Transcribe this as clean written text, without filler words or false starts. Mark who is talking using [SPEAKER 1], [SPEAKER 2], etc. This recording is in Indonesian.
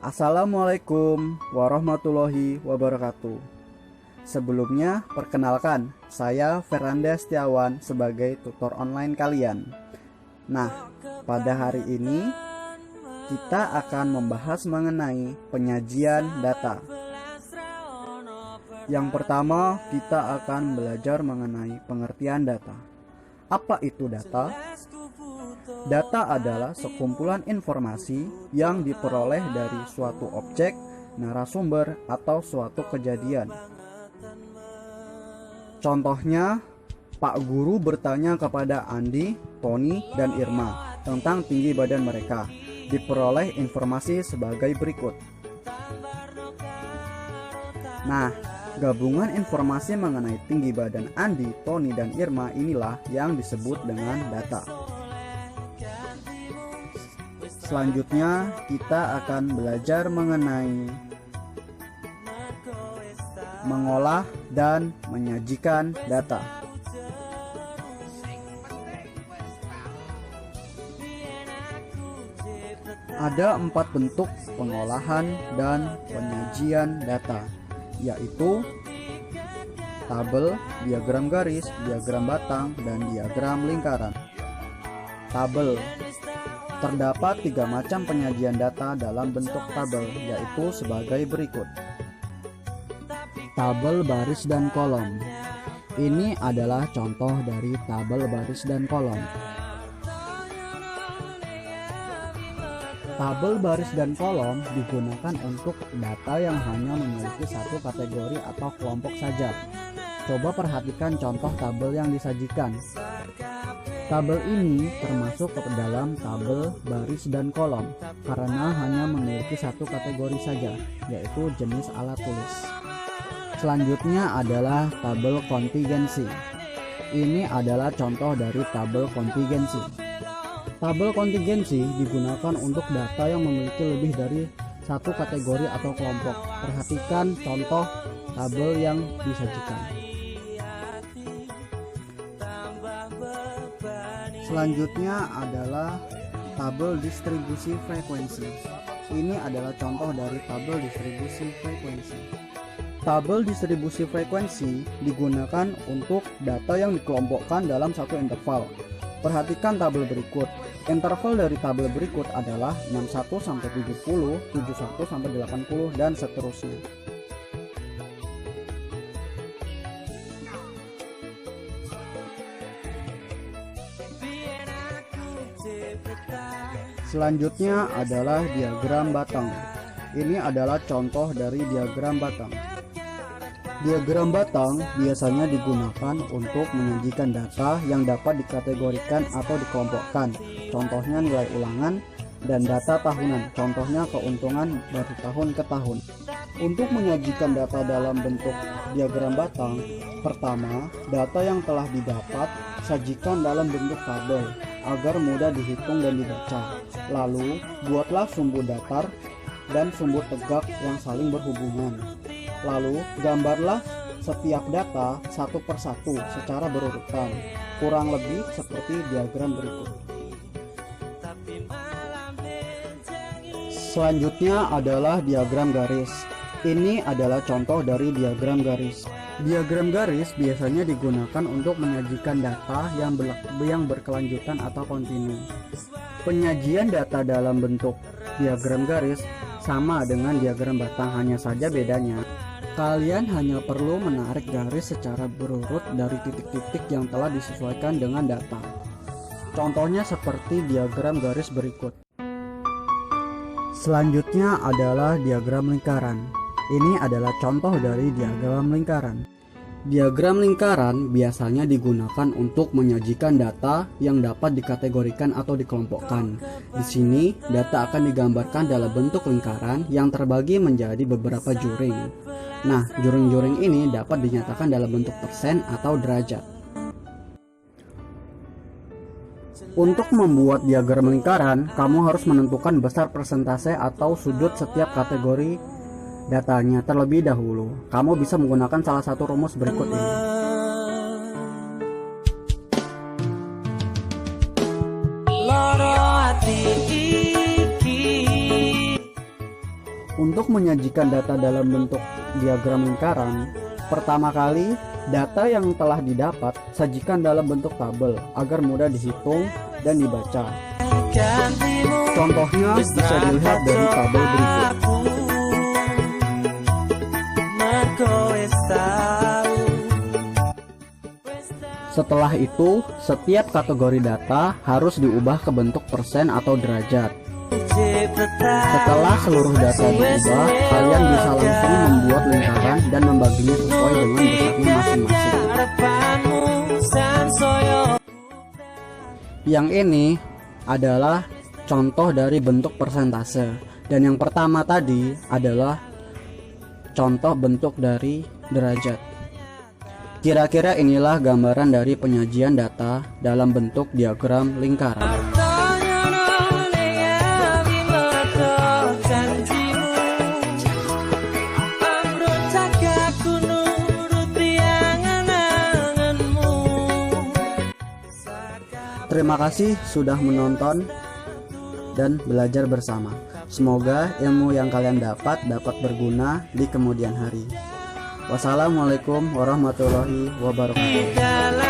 [SPEAKER 1] Assalamualaikum warahmatullahi wabarakatuh. Sebelumnya, perkenalkan, saya Feranda Setiawan sebagai tutor online kalian. Nah, pada hari ini kita akan membahas mengenai penyajian data. Yang pertama, kita akan belajar mengenai pengertian data. Apa itu data? Data adalah sekumpulan informasi yang diperoleh dari suatu objek, narasumber, atau suatu kejadian. Contohnya, Pak Guru bertanya kepada Andi, Tony, dan Irma tentang tinggi badan mereka. Diperoleh informasi sebagai berikut. Nah, gabungan informasi mengenai tinggi badan Andi, Tony, dan Irma inilah yang disebut dengan data. Selanjutnya, kita akan belajar mengenai mengolah dan menyajikan data. Ada 4 bentuk pengolahan dan penyajian data, yaitu tabel, diagram garis, diagram batang, dan diagram lingkaran. Tabel. Terdapat 3 macam penyajian data dalam bentuk tabel, yaitu sebagai berikut. Tabel baris dan kolom. Ini adalah contoh dari tabel baris dan kolom. Tabel baris dan kolom digunakan untuk data yang hanya memiliki satu kategori atau kelompok saja. Coba perhatikan contoh tabel yang disajikan. Tabel ini termasuk ke dalam tabel baris dan kolom karena hanya memiliki satu kategori saja, yaitu jenis alat tulis. Selanjutnya adalah tabel kontingensi. Ini adalah contoh dari tabel kontingensi. Tabel kontingensi digunakan untuk data yang memiliki lebih dari satu kategori atau kelompok. Perhatikan contoh tabel yang disajikan. Selanjutnya adalah tabel distribusi frekuensi. Ini adalah contoh dari tabel distribusi frekuensi. Tabel distribusi frekuensi digunakan untuk data yang dikelompokkan dalam satu interval. Perhatikan tabel berikut. Interval dari tabel berikut adalah 61 sampai 70, 71 sampai 80, dan seterusnya. Selanjutnya adalah diagram batang. Ini adalah contoh dari diagram batang. Diagram batang biasanya digunakan untuk menyajikan data yang dapat dikategorikan atau dikelompokkan. Contohnya nilai ulangan dan data tahunan. Contohnya keuntungan dari tahun ke tahun. Untuk menyajikan data dalam bentuk diagram batang, pertama, data yang telah didapat sajikan dalam bentuk tabel agar mudah dihitung dan dibaca. Lalu, buatlah sumbu datar dan sumbu tegak yang saling berhubungan. Lalu, gambarlah setiap data satu persatu secara berurutan, kurang lebih seperti diagram berikut. Selanjutnya adalah diagram garis. Ini adalah contoh dari diagram garis. Diagram garis biasanya digunakan untuk menyajikan data yang berkelanjutan atau kontinu. Penyajian data dalam bentuk diagram garis sama dengan diagram batang, hanya saja bedanya kalian hanya perlu menarik garis secara berurut dari titik-titik yang telah disesuaikan dengan data. Contohnya seperti diagram garis berikut. Selanjutnya adalah diagram lingkaran. Ini adalah contoh dari diagram lingkaran. Diagram lingkaran biasanya digunakan untuk menyajikan data yang dapat dikategorikan atau dikelompokkan. Di sini, data akan digambarkan dalam bentuk lingkaran yang terbagi menjadi beberapa juring. Nah, juring-juring ini dapat dinyatakan dalam bentuk persen atau derajat. Untuk membuat diagram lingkaran, kamu harus menentukan besar persentase atau sudut setiap kategori datanya terlebih dahulu. Kamu bisa menggunakan salah satu rumus berikut ini. Untuk menyajikan data dalam bentuk diagram lingkaran, pertama kali data yang telah didapat sajikan dalam bentuk tabel agar mudah dihitung dan dibaca. Contohnya bisa dilihat dari tabel berikut. Setelah itu, setiap kategori data harus diubah ke bentuk persen atau derajat. Setelah seluruh data diubah, kalian bisa langsung membuat lingkaran dan membaginya sesuai dengan besarnya masing-masing. Yang ini adalah contoh dari bentuk persentase, dan yang pertama tadi adalah contoh bentuk dari derajat. Kira-kira inilah gambaran dari penyajian data dalam bentuk diagram lingkaran. Terima kasih sudah menonton dan belajar bersama. Semoga ilmu yang kalian dapat berguna di kemudian hari. Wassalamualaikum warahmatullahi wabarakatuh.